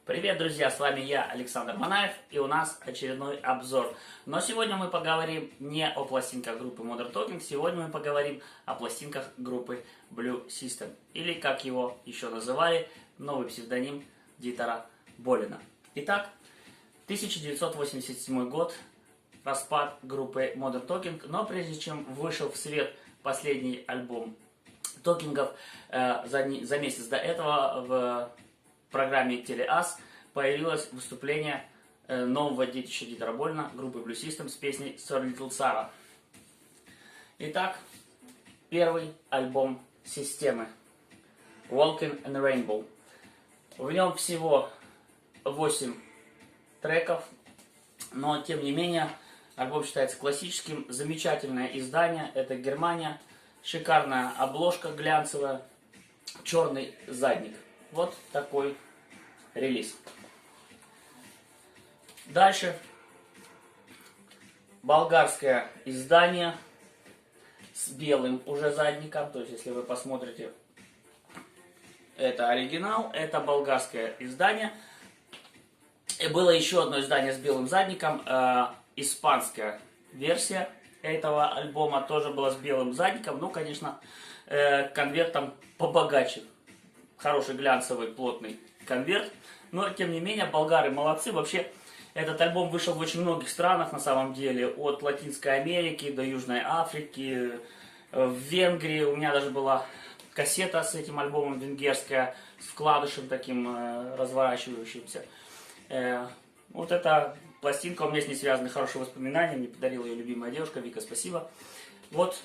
Привет, друзья, с вами я, Александр Манаев, и у нас очередной обзор. Но сегодня мы поговорим не о пластинках группы Modern Talking, сегодня мы поговорим о пластинках группы Blue System, или, как его еще называли, новый псевдоним Дитера Болина. Итак, 1987 год, распад группы Modern Talking, но прежде чем вышел в свет последний альбом Токингов, за месяц до этого в программе Телеас появилось выступление нового детища Дитера Болина, группы Blue System, с песней Sir Little Sarah. Итак, первый альбом системы Walking in the Rainbow. В нем всего 8 треков, но тем не менее альбом считается классическим. Замечательное издание, это Германия, шикарная обложка глянцевая, черный задник. Вот такой релиз. Дальше болгарское издание с белым уже задником. То есть, если вы посмотрите, это оригинал, это болгарское издание. И было еще одно издание с белым задником, испанская версия этого альбома тоже была с белым задником. Ну, конечно, конвертом побогаче. Хороший глянцевый плотный конверт, но тем не менее болгары молодцы. Вообще этот альбом вышел в очень многих странах на самом деле, от Латинской Америки до Южной Африки, в Венгрии. У меня даже была кассета с этим альбомом венгерская, с вкладышем таким разворачивающимся. Вот эта пластинка, у меня с ней связаны хорошие воспоминания, мне подарила ее любимая девушка, Вика, спасибо. Вот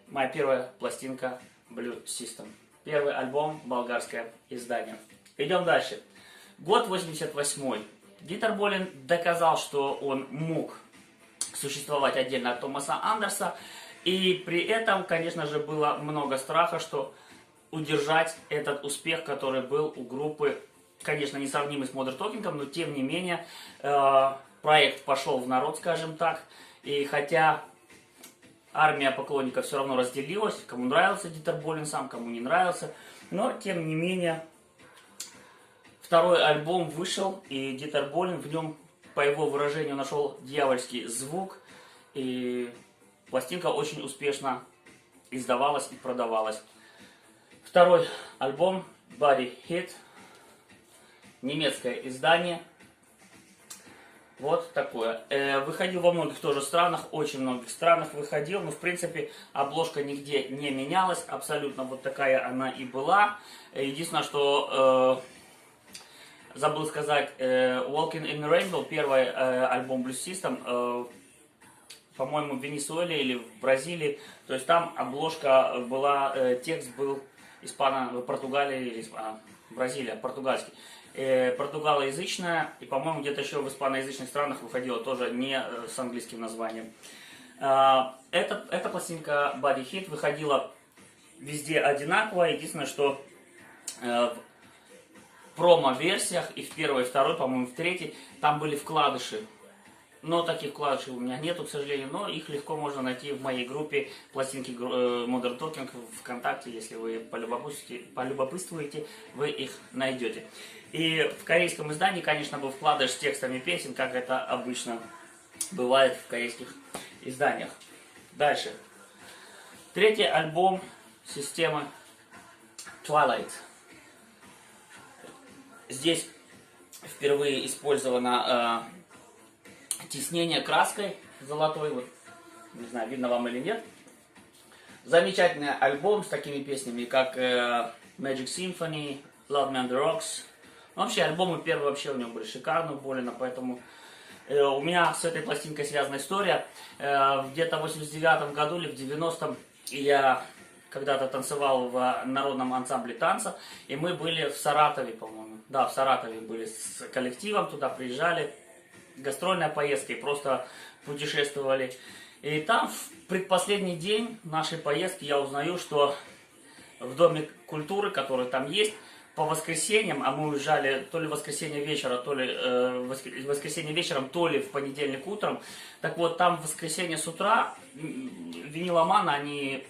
моя первая пластинка Blue System. Первый альбом, болгарское издание. Идем дальше. Год 88. Дитер Болин доказал, что он мог существовать отдельно от Томаса Андерса. И при этом, конечно же, было много страха, что удержать этот успех, который был у группы, конечно, несравнимый с Modern Talking, но тем не менее, проект пошел в народ, скажем так. И хотя армия поклонников все равно разделилась, кому нравился Дитер Болин сам, кому не нравился. Но, тем не менее, второй альбом вышел, и Дитер Болин в нем, по его выражению, нашел дьявольский звук. И пластинка очень успешно издавалась и продавалась. Второй альбом Body Hit, немецкое издание. Вот такое. Выходил во многих тоже странах, очень многих странах выходил, но в принципе обложка нигде не менялась, абсолютно вот такая она и была. Единственное, что забыл сказать, Walking in the Rainbow, первый альбом Blue System, по-моему, в Венесуэле или в Бразилии, то есть там обложка была, текст был Португалия или Бразилия, португальский. Португалоязычная, и, по-моему, где-то еще в испаноязычных странах выходила тоже не с английским названием. Эта пластинка Body Hit выходила везде одинаково. Единственное, что в промо-версиях и в первой, и второй, по-моему, в третьей, там были вкладыши. Но таких вкладышей у меня нету, к сожалению, но их легко можно найти в моей группе пластинки Modern Talking ВКонтакте. Если вы полюбопытствуете, вы их найдете. И в корейском издании, конечно, был вкладыш с текстами песен, как это обычно бывает в корейских изданиях. Дальше. Третий альбом системы Twilight. Здесь впервые использовано тиснение краской золотой, вот, не знаю, видно вам или нет. Замечательный альбом с такими песнями, как Magic Symphony, Love Me on the Rocks. Вообще, альбомы первые вообще у него были шикарные, Болина, поэтому у меня с этой пластинкой связана история. Где-то в 89 году или в 90-м я когда-то танцевал в народном ансамбле танца, и мы были в Саратове, по-моему. Да, в Саратове были с коллективом, туда приезжали. Гастрольная поездка, и просто путешествовали. И там в предпоследний день нашей поездки я узнаю, что в Доме культуры, который там есть, по воскресеньям, а мы уезжали то ли в воскресенье вечером, то ли в понедельник утром. Так вот, там в воскресенье с утра виниломаны, они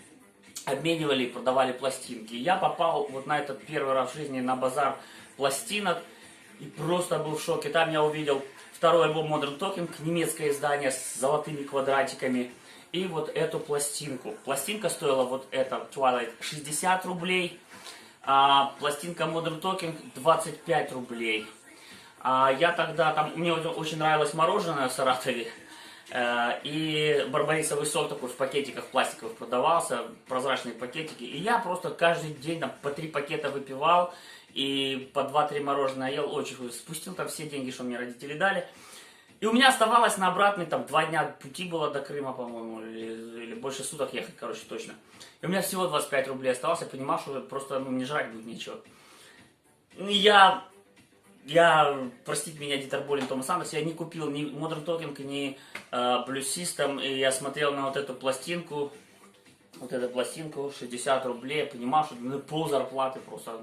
обменивали и продавали пластинки. Я попал вот на этот первый раз в жизни на базар пластинок. и просто был в шоке. Там я увидел второй альбом Modern Talking, немецкое издание с золотыми квадратиками. И вот эту пластинку. Пластинка стоила вот эта Twilight 60 рублей, а пластинка Modern Talking 25 рублей. Я тогда там, мне очень нравилось мороженое в Саратове. И барбарисовый сок такой в пакетиках пластиковых продавался, прозрачные пакетики. И я просто каждый день там по 3 пакета выпивал и по 2-3 мороженое ел. Очень спустил там все деньги, что мне родители дали. И у меня оставалось на обратный, там 2 дня пути было до Крыма, по-моему, или больше суток ехать, короче, точно. И у меня всего 25 рублей оставалось, я понимал, что просто мне жрать будет нечего. Я, простите меня, Дитер Болин, Томас Андерс, я не купил ни Modern Talking, ни Blue System, и я смотрел на вот эту пластинку, 60 рублей, я понимал, что пол зарплаты просто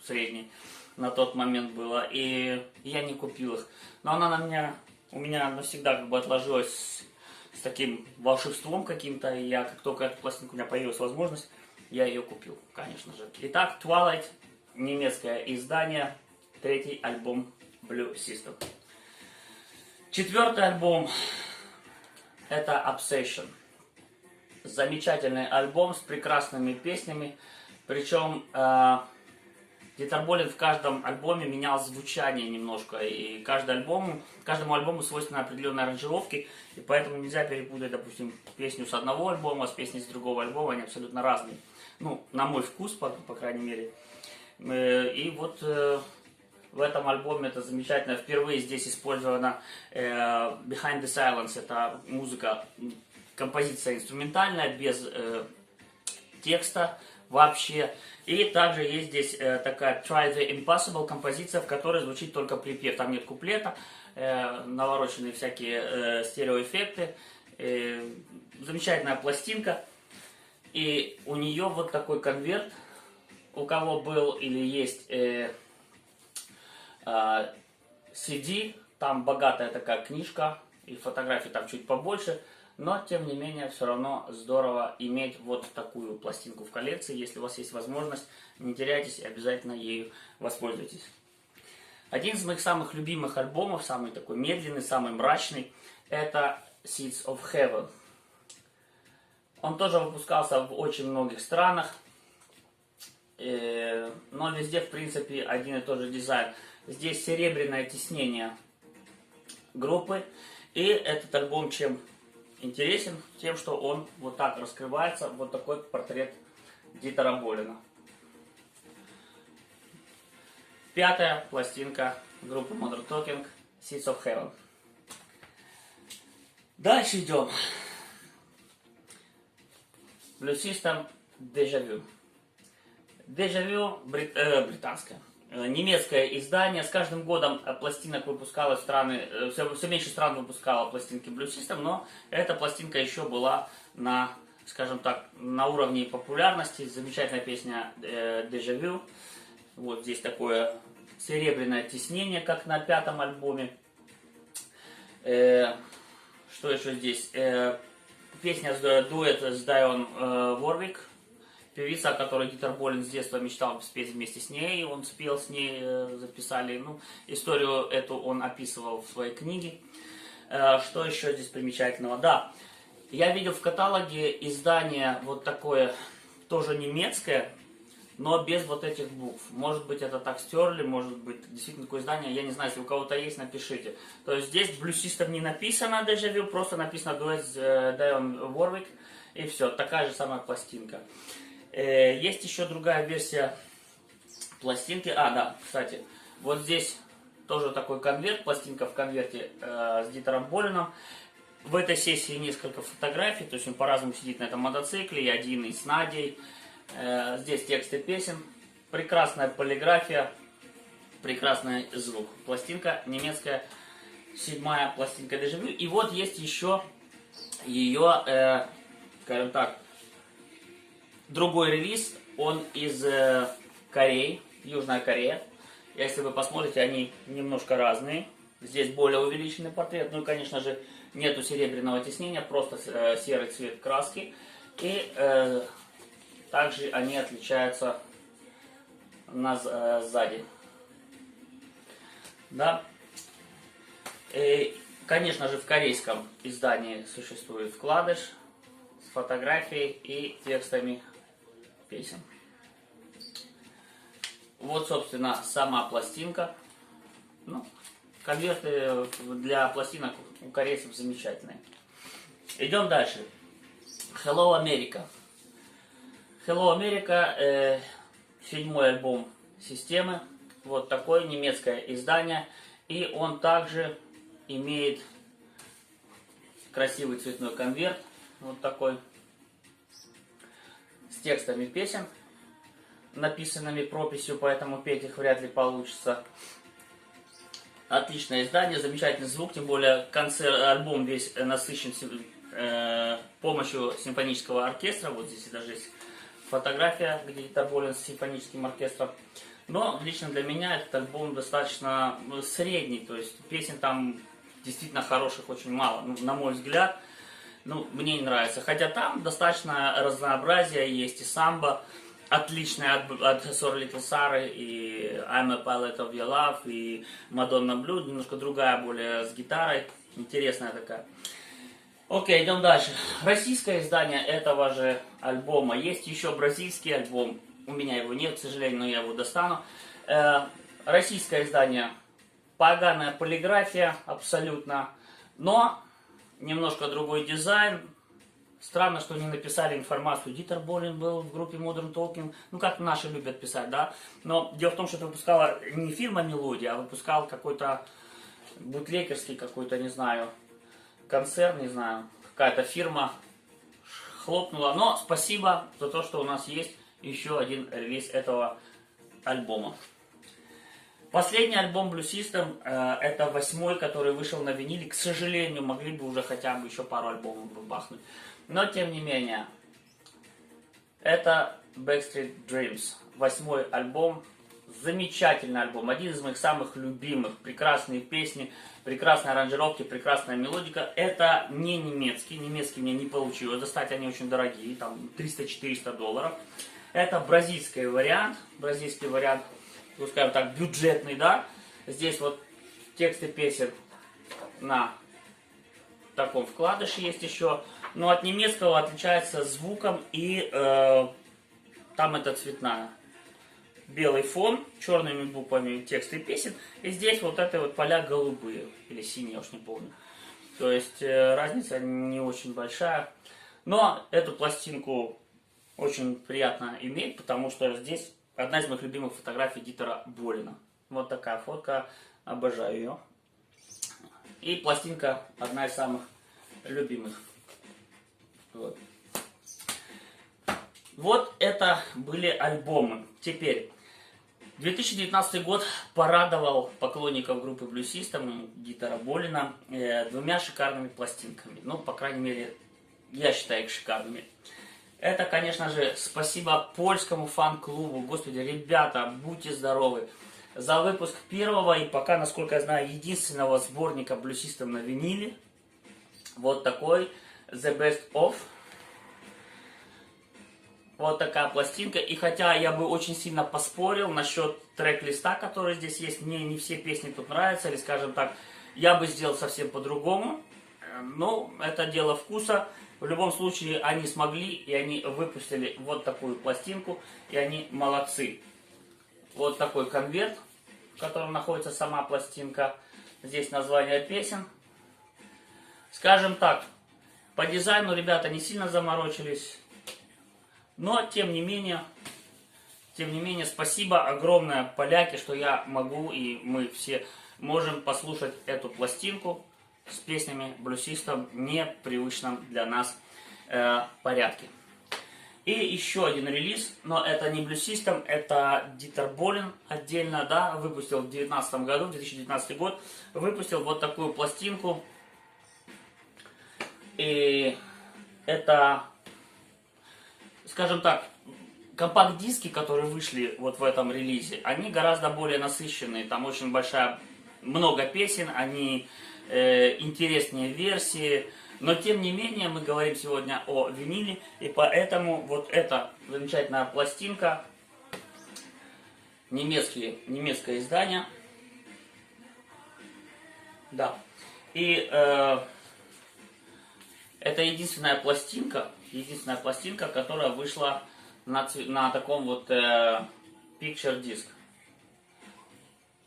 средней на тот момент было, и я не купил их. Но она у меня навсегда как бы отложилась с таким волшебством каким-то, и как только эта пластинка у меня появилась возможность, я ее купил, конечно же. Итак, Twilight, немецкое издание, 3-й альбом Blue System. 4-й альбом это Obsession. Замечательный альбом с прекрасными песнями. Причем Дитер Болин в каждом альбоме менял звучание немножко. И каждому альбому свойственны определенные аранжировки. И поэтому нельзя перепутать, допустим, песню с одного альбома с песней с другого альбома. Они абсолютно разные. Ну, на мой вкус, по крайней мере. И вот в этом альбоме это замечательно. Впервые здесь использована Behind the Silence. Это музыка, композиция инструментальная, без текста вообще. И также есть здесь такая Try the Impossible композиция, в которой звучит только припев. Там нет куплета, навороченные всякие стереоэффекты. Замечательная пластинка. И у нее вот такой конверт. У кого был или есть CD, там богатая такая книжка, и фотографий там чуть побольше, но тем не менее все равно здорово иметь вот такую пластинку в коллекции. Если у вас есть возможность, не теряйтесь и обязательно ею воспользуйтесь. Один из моих самых любимых альбомов, самый такой медленный, самый мрачный, это Seeds of Heaven. Он тоже выпускался в очень многих странах, но везде в принципе один и тот же дизайн. Здесь серебряное тиснение группы. И этот альбом чем интересен? Тем, что он вот так раскрывается. Вот такой портрет Дитера Болина. 5-я пластинка группы Modern Talking, Seeds of Heaven. Дальше идем. Blue System, Deja Vu. Deja Vu британское. Немецкое издание. С каждым годом пластинок выпускалось все меньше стран выпускало пластинки Blue System, но эта пластинка еще была на, скажем так, на уровне популярности. Замечательная песня Deja Vu. Вот здесь такое серебряное тиснение, как на 5-м альбоме. Что еще здесь? Песня дуэт с Дайон Ворвик. Певица, о которой Дитер Болин с детства мечтал спеть вместе с ней, он спел с ней, записали. Ну, историю эту он описывал в своей книге. Что еще здесь примечательного? Да, я видел в каталоге издание вот такое, тоже немецкое, но без вот этих букв. Может быть, это так стерли, может быть, действительно такое издание, я не знаю, если у кого-то есть, напишите. То есть здесь Blue System не написано Deja Vu, просто написано дуэт с Дайон Ворвик, и все, такая же самая пластинка. Есть еще другая версия пластинки. Да, кстати, вот здесь тоже такой конверт, пластинка в конверте с Дитером Болином. В этой сессии несколько фотографий, то есть он по-разному сидит на этом мотоцикле, и один, и с Надей. Здесь тексты песен, прекрасная полиграфия, прекрасный звук. Пластинка немецкая, 7-я пластинка Deja Vu. И вот есть еще ее, скажем так, другой релиз, он из Кореи, Южная Корея. Если вы посмотрите, они немножко разные. Здесь более увеличенный портрет. Ну и, конечно же, нету серебряного тиснения, просто серый цвет краски. И также они отличаются сзади. да. И, конечно же, в корейском издании существует вкладыш с фотографией и текстами песен. Вот, собственно, сама пластинка. Ну, конверты для пластинок у корейцев замечательные. Идем дальше. Hello America. Hello America, 7-й альбом системы. Вот такое немецкое издание. И он также имеет красивый цветной конверт. Вот такой. С текстами песен, написанными прописью, поэтому петь их вряд ли получится. Отличное издание, замечательный звук, тем более альбом весь насыщен помощью симфонического оркестра. Вот здесь даже есть фотография, где Дита Болин с симфоническим оркестром. Но лично для меня этот альбом достаточно средний, то есть песен там действительно хороших очень мало, ну, на мой взгляд. Ну, мне не нравится. Хотя там достаточно разнообразия, есть и самбо, отличная от Sorry Little Sarah, и I'm a Pilot of Your Love, и Madonna Blue, немножко другая, более с гитарой, интересная такая. Окей, идем дальше. Российское издание этого же альбома. Есть еще бразильский альбом. У меня его нет, к сожалению, но я его достану. Российское издание. Поганая полиграфия, абсолютно. Но немножко другой дизайн. Странно, что не написали информацию. Дитер Болин был в группе Modern Talking. Ну, как наши любят писать, да. Но дело в том, что это выпускала не фирма Мелодия, а выпускал какой-то бутлегерский какой-то, не знаю, концерн, не знаю, какая-то фирма хлопнула. Но спасибо за то, что у нас есть еще один релиз этого альбома. Последний альбом Blue System, это 8-й, который вышел на виниле. К сожалению, могли бы уже хотя бы еще пару альбомов бахнуть. Но, тем не менее, это Backstreet Dreams. 8-й альбом. Замечательный альбом. Один из моих самых любимых. Прекрасные песни, прекрасные аранжировки, прекрасная мелодика. Это не немецкий. Немецкий мне не получилось достать. Они очень дорогие. Там $300-400. Это бразильский вариант. Бразильский вариант, ну, скажем так, бюджетный, да. Здесь вот тексты песен на таком вкладыше есть еще. Но от немецкого отличается звуком, и там это цветная. Белый фон, черными буквами тексты песен. И здесь вот это вот поля голубые. Или синие, я уж не помню. То есть разница не очень большая. Но эту пластинку очень приятно иметь, потому что здесь одна из моих любимых фотографий Дитера Болина. Вот такая фотка, обожаю ее. И пластинка одна из самых любимых. Вот. Вот это были альбомы. Теперь, 2019 год порадовал поклонников группы Blue System, Дитера Болина, двумя шикарными пластинками. Ну, по крайней мере, я считаю их шикарными. Это, конечно же, спасибо польскому фан-клубу. Господи, ребята, будьте здоровы. За выпуск первого и пока, насколько я знаю, единственного сборника Blue System на виниле. Вот такой The Best Of. Вот такая пластинка. И хотя я бы очень сильно поспорил насчет трек-листа, который здесь есть, мне не все песни тут нравятся, или, скажем так, я бы сделал совсем по-другому. Но это дело вкуса. В любом случае, они смогли, и они выпустили вот такую пластинку, и они молодцы. Вот такой конверт, в котором находится сама пластинка. Здесь название песен. Скажем так, по дизайну ребята не сильно заморочились. Но, тем не менее, спасибо огромное поляки, что я могу, и мы все можем послушать эту пластинку с песнями Blue System в непривычном для нас порядке. И еще один релиз, но это не Blue System, это Дитер Болин отдельно, да, выпустил в 2019 году, 2019 год, выпустил вот такую пластинку. И это, скажем так, компакт-диски, которые вышли вот в этом релизе, они гораздо более насыщенные, там очень много песен, они интереснее версии, но тем не менее мы говорим сегодня о виниле, и поэтому вот эта замечательная пластинка, немецкое издание, Да. И это единственная пластинка, которая вышла на таком вот Picture Disc.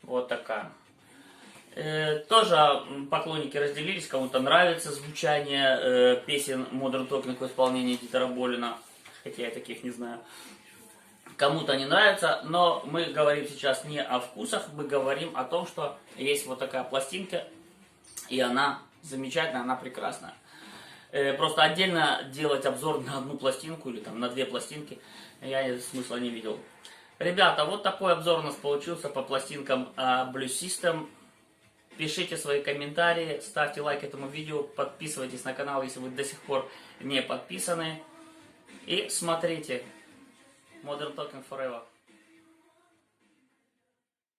Вот такая. Тоже поклонники разделились, кому-то нравится звучание песен Modern Talking в исполнении Дитера Болина, хотя я таких не знаю. Кому-то не нравится, но мы говорим сейчас не о вкусах, мы говорим о том, что есть вот такая пластинка, и она замечательная, она прекрасная. Просто отдельно делать обзор на одну пластинку или там на две пластинки я смысла не видел. Ребята, вот такой обзор у нас получился по пластинкам Blue System. Пишите свои комментарии, ставьте лайк этому видео, подписывайтесь на канал, если вы до сих пор не подписаны. И смотрите Modern Talking Forever.